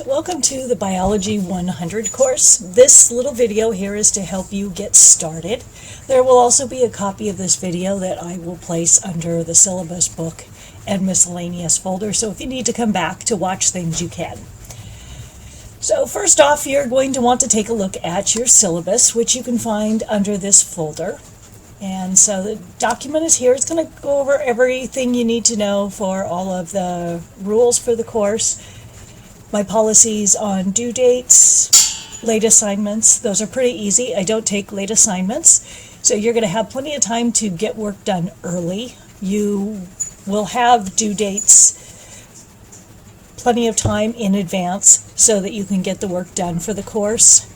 Welcome to the Biology 100 course. This little video here is to help you get started. There will also be a copy of this video that I will place under the syllabus book and miscellaneous folder, so if you need to come back to watch things, you can. So first off, you're going to want to take a look at your syllabus, which you can find under this folder. And so the document is here. It's going to go over everything you need to know for all of the rules for the course. My policies on due dates, late assignments, those are pretty easy. I don't take late assignments, so you're going to have plenty of time to get work done early. You will have due dates plenty of time in advance so that you can get the work done for the course.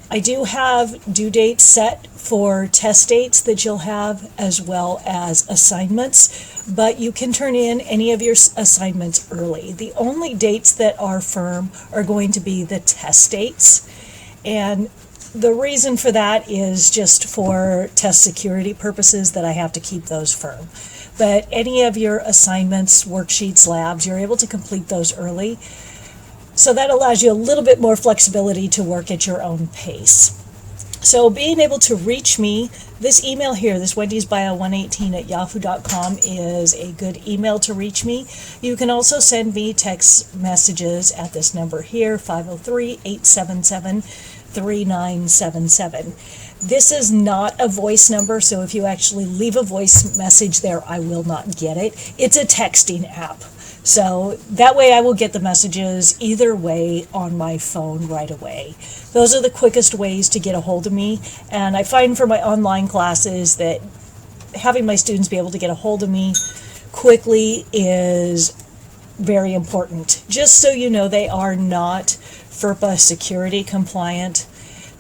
I do have due dates set for test dates that you'll have as well as assignments, but you can turn in any of your assignments early. The only dates that are firm are going to be the test dates, and the reason for that is just for test security purposes that I have to keep those firm. But any of your assignments, worksheets, labs, you're able to complete those early. So that allows you a little bit more flexibility to work at your own pace. So being able to reach me, this email here, this wendysbio118@yahoo.com is a good email to reach me. You can also send me text messages at this number here, 503-877-3977. This is not a voice number, so if you actually leave a voice message there, I will not get it. It's a texting app. So that way I will get the messages either way on my phone right away. Those are the quickest ways to get a hold of me. And I find for my online classes that having my students be able to get a hold of me quickly is very important. Just so you know, they are not FERPA security compliant.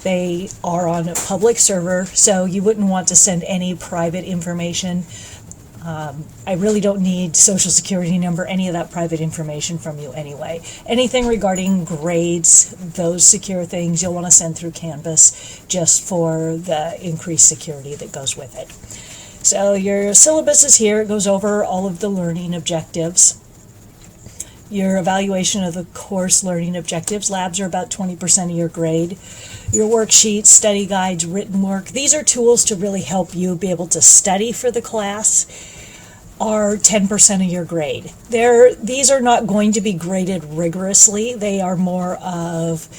They are on a public server, so you wouldn't want to send any private information. I really don't need social security number, any of that private information from you anyway. Anything regarding grades, those secure things, you'll want to send through Canvas just for the increased security that goes with it. So your syllabus is here. It goes over all of the learning objectives. Your evaluation of the course learning objectives. Labs are about 20% of your grade. Your worksheets, study guides, written work. These are tools to really help you be able to study for the class, are 10% of your grade. These are not going to be graded rigorously. They are more of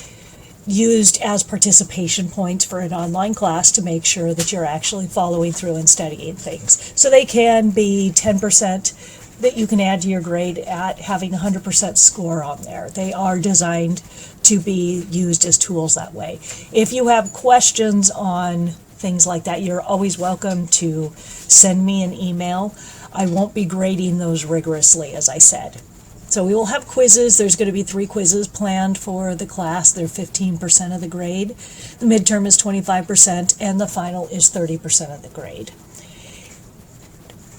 used as participation points for an online class to make sure that you're actually following through and studying things. So they can be 10% that you can add to your grade at having 100% score on there. They are designed to be used as tools that way. If you have questions on things like that, you're always welcome to send me an email. I won't be grading those rigorously, as I said. So we will have quizzes. There's going to be 3 quizzes planned for the class. They're 15% of the grade. The midterm is 25%, and the final is 30% of the grade.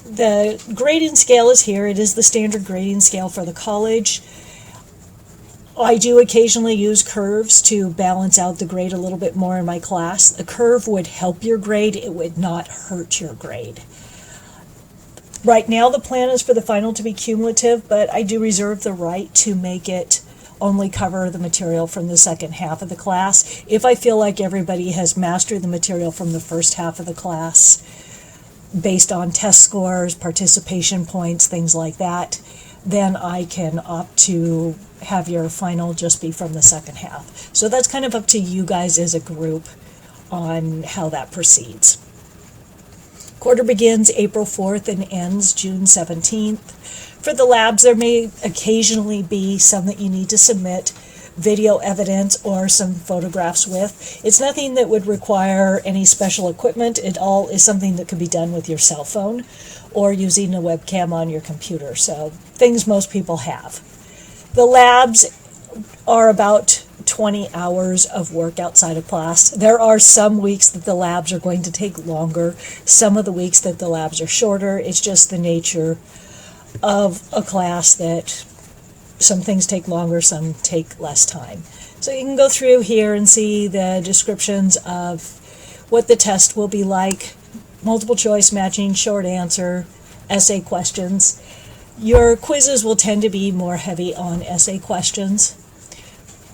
The grading scale is here. It is the standard grading scale for the college. I do occasionally use curves to balance out the grade a little bit more in my class. A curve would help your grade. It would not hurt your grade. Right now the plan is for the final to be cumulative, but I do reserve the right to make it only cover the material from the second half of the class. If I feel like everybody has mastered the material from the first half of the class, based on test scores, participation points, things like that, then I can opt to have your final just be from the second half. So that's kind of up to you guys as a group on how that proceeds. Quarter begins April 4th and ends June 17th. For the labs, there may occasionally be some that you need to submit video evidence or some photographs with. It's nothing that would require any special equipment. It all is something that could be done with your cell phone or using a webcam on your computer. So things most people have. The labs are about 20 hours of work outside of class. There are some weeks that the labs are going to take longer, some of the weeks that the labs are shorter. It's just the nature of a class that some things take longer, some take less time. So you can go through here and see the descriptions of what the test will be like, multiple choice matching, short answer, essay questions. Your quizzes will tend to be more heavy on essay questions.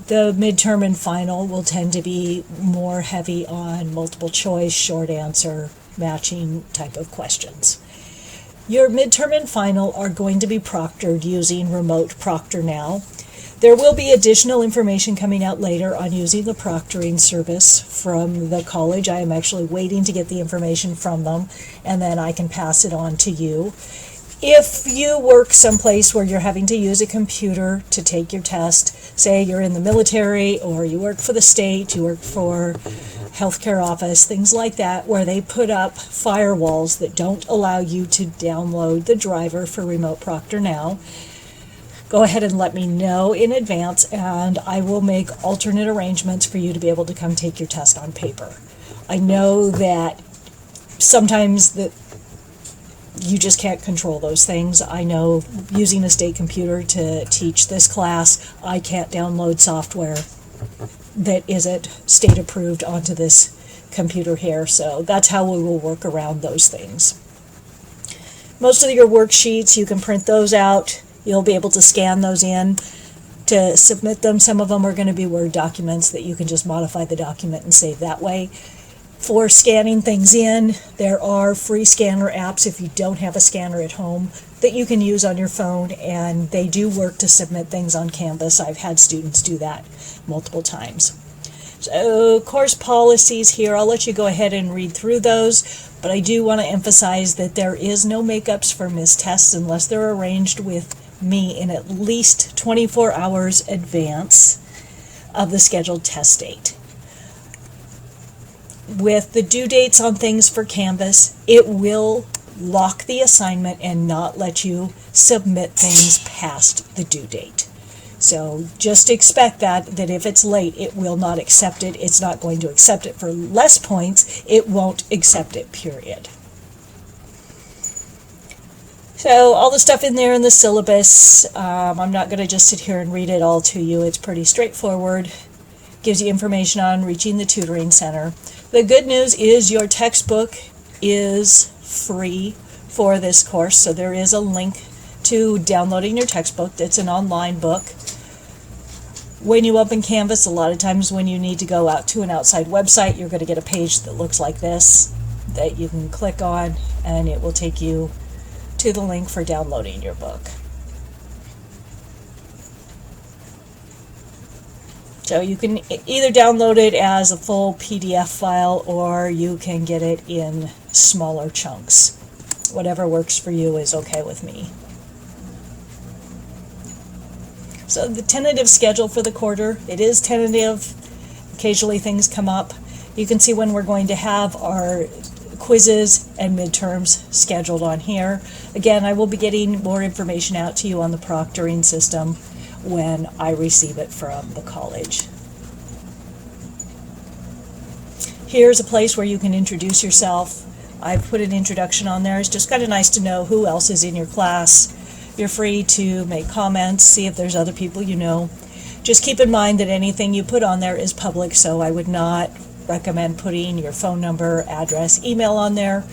The midterm and final will tend to be more heavy on multiple choice, short answer, matching type of questions. Your midterm and final are going to be proctored using Remote Proctor Now. There will be additional information coming out later on using the proctoring service from the college. I am actually waiting to get the information from them, and then I can pass it on to you. If you work someplace where you're having to use a computer to take your test, say you're in the military or you work for the state, you work for healthcare office, things like that, where they put up firewalls that don't allow you to download the driver for Remote Proctor Now, go ahead and let me know in advance, and I will make alternate arrangements for you to be able to come take your test on paper. I know that sometimes you just can't control those things. I know using a state computer to teach this class, I can't download software that isn't state approved onto this computer here, so that's how we will work around those things. Most of your worksheets, you can print those out. You'll be able to scan those in to submit them. Some of them are going to be Word documents that you can just modify the document and save that way. For scanning things in, there are free scanner apps if you don't have a scanner at home that you can use on your phone, and they do work to submit things on Canvas. I've had students do that multiple times. So course policies here, I'll let you go ahead and read through those, but I do want to emphasize that there is no makeups for missed tests unless they're arranged with me in at least 24 hours advance of the scheduled test date. With the due dates on things for Canvas, it will lock the assignment and not let you submit things past the due date. So just expect that if it's late, it will not accept it. It's not going to accept it for less points. It won't accept it, period. So all the stuff in there in the syllabus, I'm not going to just sit here and read it all to you. It's pretty straightforward. Gives you information on reaching the tutoring center. The good news is your textbook is free for this course, so there is a link to downloading your textbook. It's an online book. When you open Canvas, a lot of times when you need to go out to an outside website, you're going to get a page that looks like this that you can click on, and it will take you to the link for downloading your book. So you can either download it as a full PDF file, or you can get it in smaller chunks. Whatever works for you is okay with me. So the tentative schedule for the quarter, it is tentative. Occasionally things come up. You can see when we're going to have our quizzes and midterms scheduled on here. Again, I will be getting more information out to you on the proctoring system when I receive it from the college. Here's a place where you can introduce yourself. I've put an introduction on there. It's just kind of nice to know who else is in your class. You're free to make comments, see if there's other people you know. Just keep in mind that anything you put on there is public, so I would not recommend putting your phone number, address, email on there.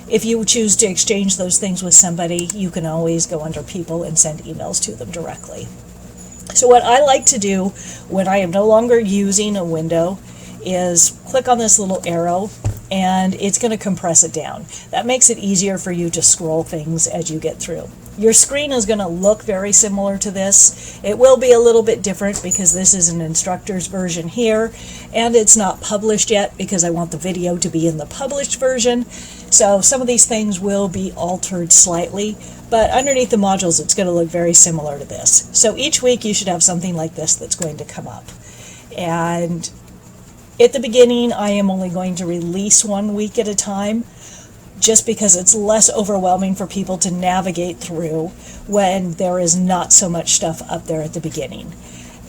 If you choose to exchange those things with somebody, you can always go under people and send emails to them directly. So what I like to do when I am no longer using a window is click on this little arrow, and it's going to compress it down. That makes it easier for you to scroll things as you get through. Your screen is going to look very similar to this. It will be a little bit different because this is an instructor's version here, and it's not published yet because I want the video to be in the published version. So some of these things will be altered slightly, but underneath the modules it's going to look very similar to this. So each week you should have something like this that's going to come up. And at the beginning I am only going to release 1 week at a time, just because it's less overwhelming for people to navigate through when there is not so much stuff up there at the beginning.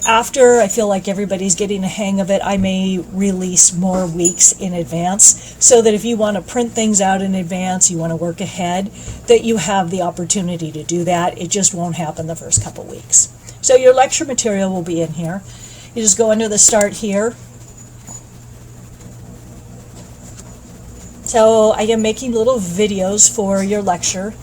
After I feel like everybody's getting a hang of it, I may release more weeks in advance, so that if you want to print things out in advance, you want to work ahead, that you have the opportunity to do that. It just won't happen the first couple weeks. So your lecture material will be in here. You just go under the start here. So I am making little videos for your lecture.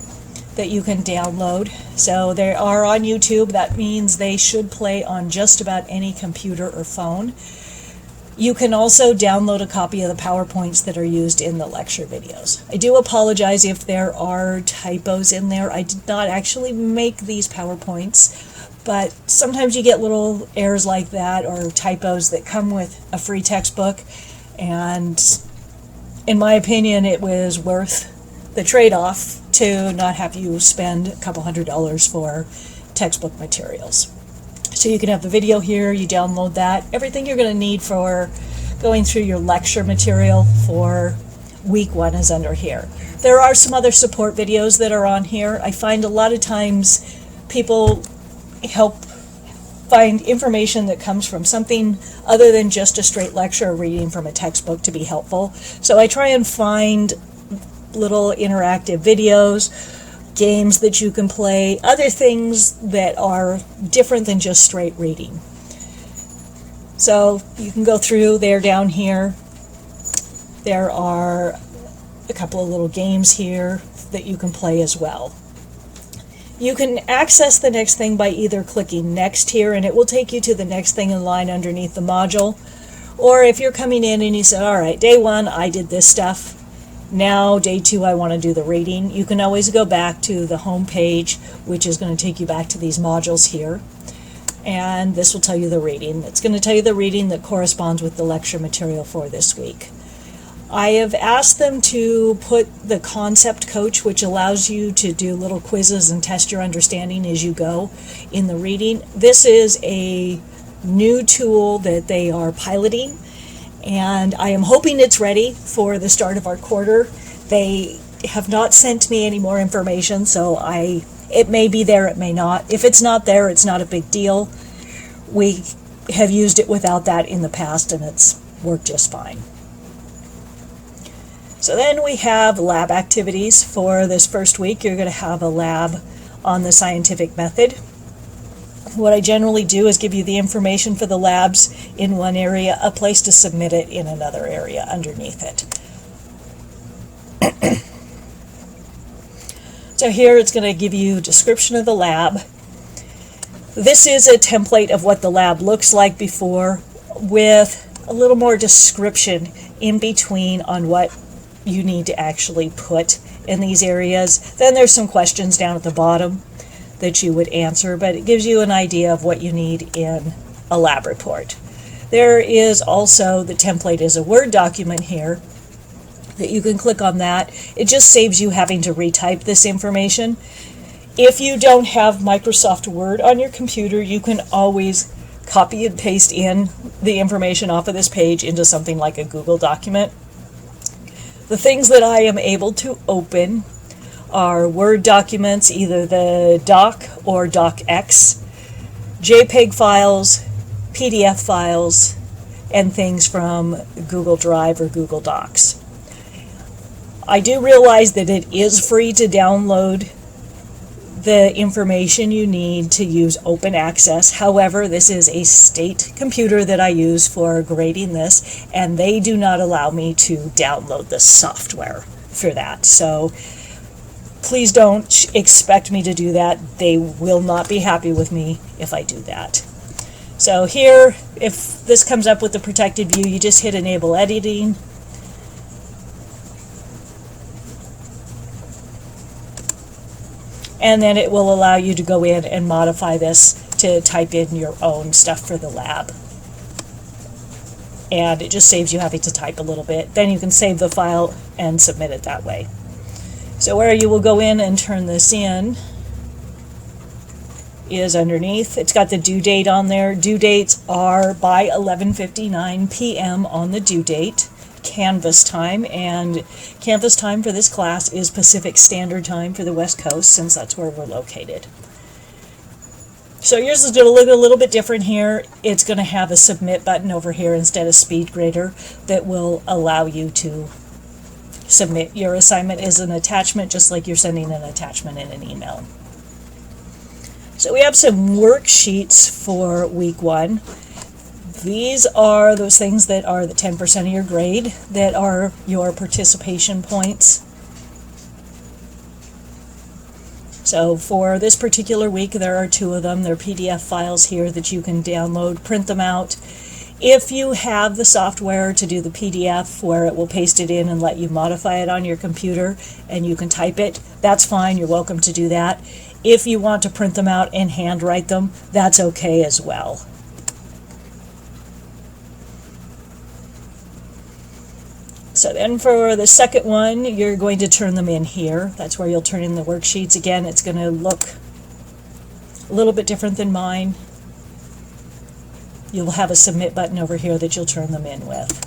that you can download. So they are on YouTube. That means they should play on just about any computer or phone. You can also download a copy of the PowerPoints that are used in the lecture videos. I do apologize if there are typos in there. I did not actually make these PowerPoints, but sometimes you get little errors like that or typos that come with a free textbook, and in my opinion, it was worth the trade-off to not have you spend a couple $100 for textbook materials. So you can have the video here, you download that, everything you're going to need for going through your lecture material for week 1 is under here. There are some other support videos that are on here. I find a lot of times people help find information that comes from something other than just a straight lecture or reading from a textbook to be helpful. So I try and find little interactive videos, games that you can play, other things that are different than just straight reading. So you can go through there down here. There are a couple of little games here that you can play as well. You can access the next thing by either clicking next here, and it will take you to the next thing in line underneath the module. Or if you're coming in and you say, all right, day 1 I did this stuff, now day 2 I want to do the reading, you can always go back to the home page, which is going to take you back to these modules here, and this will tell you the reading. It's going to tell you the reading that corresponds with the lecture material for this week. I have asked them to put the concept coach, which allows you to do little quizzes and test your understanding as you go in the reading. This is a new tool that they are piloting, and I am hoping it's ready for the start of our quarter. They have not sent me any more information, so it may be there, it may not. If it's not there, it's not a big deal. We have used it without that in the past, and it's worked just fine. So then we have lab activities for this first week. You're going to have a lab on the scientific method. What I generally do is give you the information for the labs in one area, a place to submit it in another area underneath it. So here it's going to give you a description of the lab. This is a template of what the lab looks like before, with a little more description in between on what you need to actually put in these areas. Then there's some questions down at the bottom that you would answer, but it gives you an idea of what you need in a lab report. There is also, the template is a Word document here that you can click on that. It just saves you having to retype this information. If you don't have Microsoft Word on your computer, you can always copy and paste in the information off of this page into something like a Google document. The things that I am able to open are Word documents, either the doc or docx, JPEG files, PDF files, and things from Google Drive or Google Docs. I do realize that it is free to download the information you need to use open access. However, this is a state computer that I use for grading this, and they do not allow me to download the software for that. So please don't expect me to do that. They will not be happy with me if I do that. So here, if this comes up with the protected view, you just hit enable editing. And then it will allow you to go in and modify this to type in your own stuff for the lab. And it just saves you having to type a little bit. Then you can save the file and submit it that way. So where you will go in and turn this in is underneath. It's got the due date on there. Due dates are by 11:59 p.m. on the due date, Canvas time, and Canvas time for this class is Pacific Standard Time for the West Coast, since that's where we're located. So yours is going to look a little bit different here. It's going to have a submit button over here instead of speed grader that will allow you to submit your assignment as an attachment, just like you're sending an attachment in an email. So we have some worksheets for week 1. These are those things that are the 10% of your grade, that are your participation points. So for this particular week, there are 2 of them. They're PDF files here that you can download, print them out. If you have the software to do the PDF where it will paste it in and let you modify it on your computer and you can type it, that's fine. You're welcome to do that. If you want to print them out and handwrite them, that's okay as well. So then for the second one, you're going to turn them in here. That's where you'll turn in the worksheets. Again, it's going to look a little bit different than mine. You'll have a submit button over here that you'll turn them in with.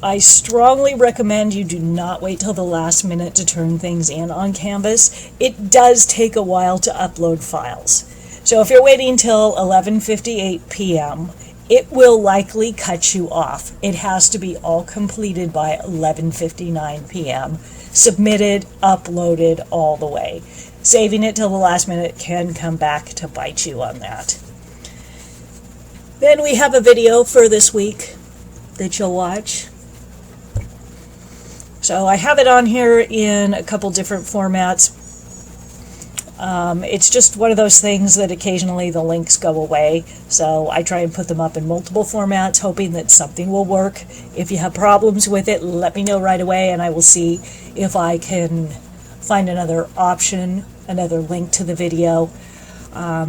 I strongly recommend you do not wait till the last minute to turn things in on Canvas. It does take a while to upload files. So if you're waiting till 11:58 p.m., it will likely cut you off. It has to be all completed by 11:59 p.m., submitted, uploaded all the way. Saving it till the last minute can come back to bite you on that. Then we have a video for this week that you'll watch. So I have it on here in a couple different formats. It's just one of those things that occasionally the links go away, so I try and put them up in multiple formats, hoping that something will work. If you have problems with it, let me know right away, and I will see if I can find another option, another link to the video. I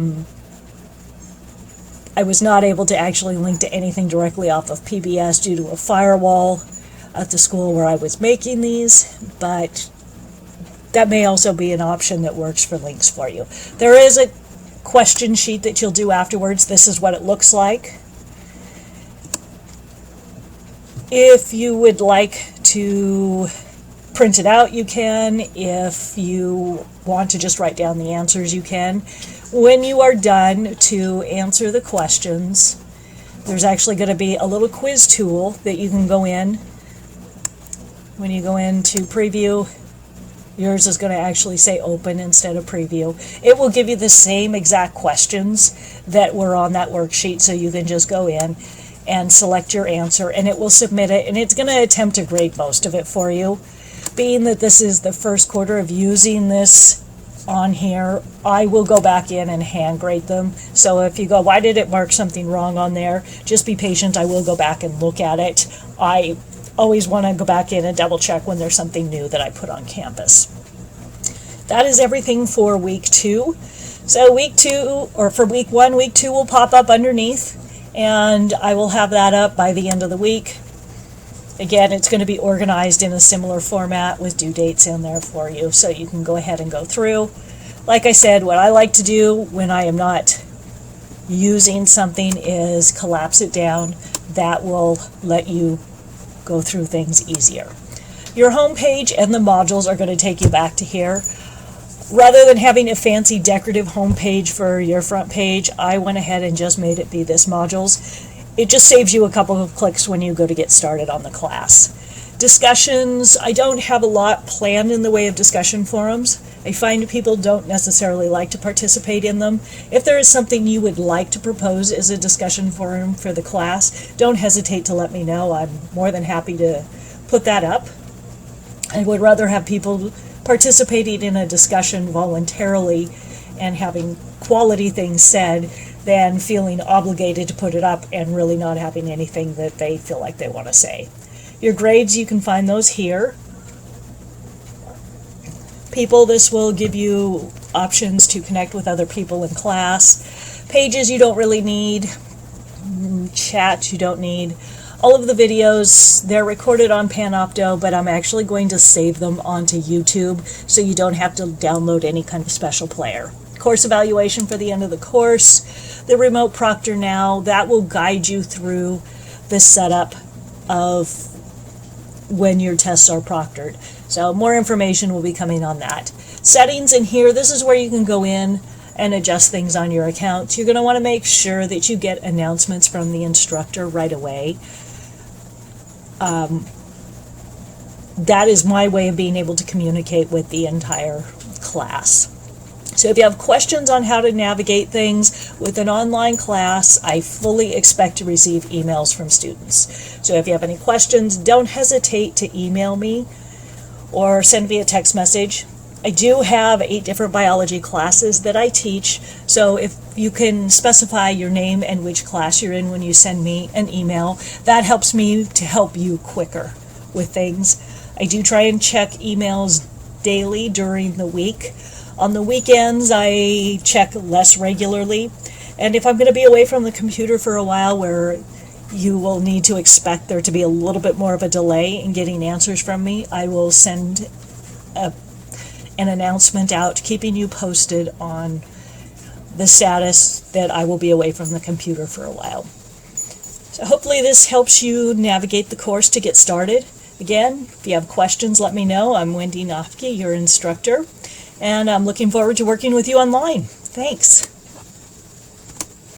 was not able to actually link to anything directly off of PBS due to a firewall at the school where I was making these, but that may also be an option that works for links for you. There is a question sheet that you'll do afterwards. This is what it looks like. If you would like to print it out, you can. If you want to just write down the answers, you can. When you are done to answer the questions, there's actually going to be a little quiz tool that you can go in. When you go into preview, yours is going to actually say open instead of preview. It will give you the same exact questions that were on that worksheet, so you can just go in and select your answer, and it will submit it, and it's going to attempt to grade most of it for you. Being that this is the first quarter of using this on here, I will go back in and hand grade them. So if you go, why did it mark something wrong on there? Just be patient. I will go back and look at it. I always want to go back in and double check when there's something new that I put on Canvas. That is everything for week 2. So week 2, or for week 1, week 2 will pop up underneath, and I will have that up by the end of the week. Again, it's going to be organized in a similar format with due dates in there for you, so you can go ahead and go through. Like I said, what I like to do when I am not using something is collapse it down. That will let you go through things easier. Your home page and the modules are going to take you back to here. Rather than having a fancy decorative home page for your front page, I went ahead and just made it be this modules. It just saves you a couple of clicks when you go to get started on the class. Discussions, I don't have a lot planned in the way of discussion forums. I find people don't necessarily like to participate in them. If there is something you would like to propose as a discussion forum for the class, don't hesitate to let me know. I'm more than happy to put that up. I would rather have people participating in a discussion voluntarily and having quality things said than feeling obligated to put it up and really not having anything that they feel like they want to say. Your grades, you can find those here. People, this will give you options to connect with other people in class. Pages you don't really need. Chat you don't need. All of the videos, they're recorded on Panopto, but I'm actually going to save them onto YouTube so you don't have to download any kind of special player. Course evaluation for the end of the course. The remote proctor now, that will guide you through the setup of when your tests are proctored. So more information will be coming on that. Settings in here, this is where you can go in and adjust things on your account. You're going to want to make sure that you get announcements from the instructor right away. That is my way of being able to communicate with the entire class. So if you have questions on how to navigate things with an online class, I fully expect to receive emails from students. So if you have any questions, don't hesitate to email me or send me a text message. I do have 8 different biology classes that I teach, so if you can specify your name and which class you're in when you send me an email, that helps me to help you quicker with things. I do try and check emails daily during the week. On the weekends, I check less regularly, and if I'm going to be away from the computer for a while where you will need to expect there to be a little bit more of a delay in getting answers from me, I will send an announcement out keeping you posted on the status that I will be away from the computer for a while. So hopefully this helps you navigate the course to get started. Again, if you have questions, let me know. I'm Wendy Nofke, your instructor, and I'm looking forward to working with you online. Thanks.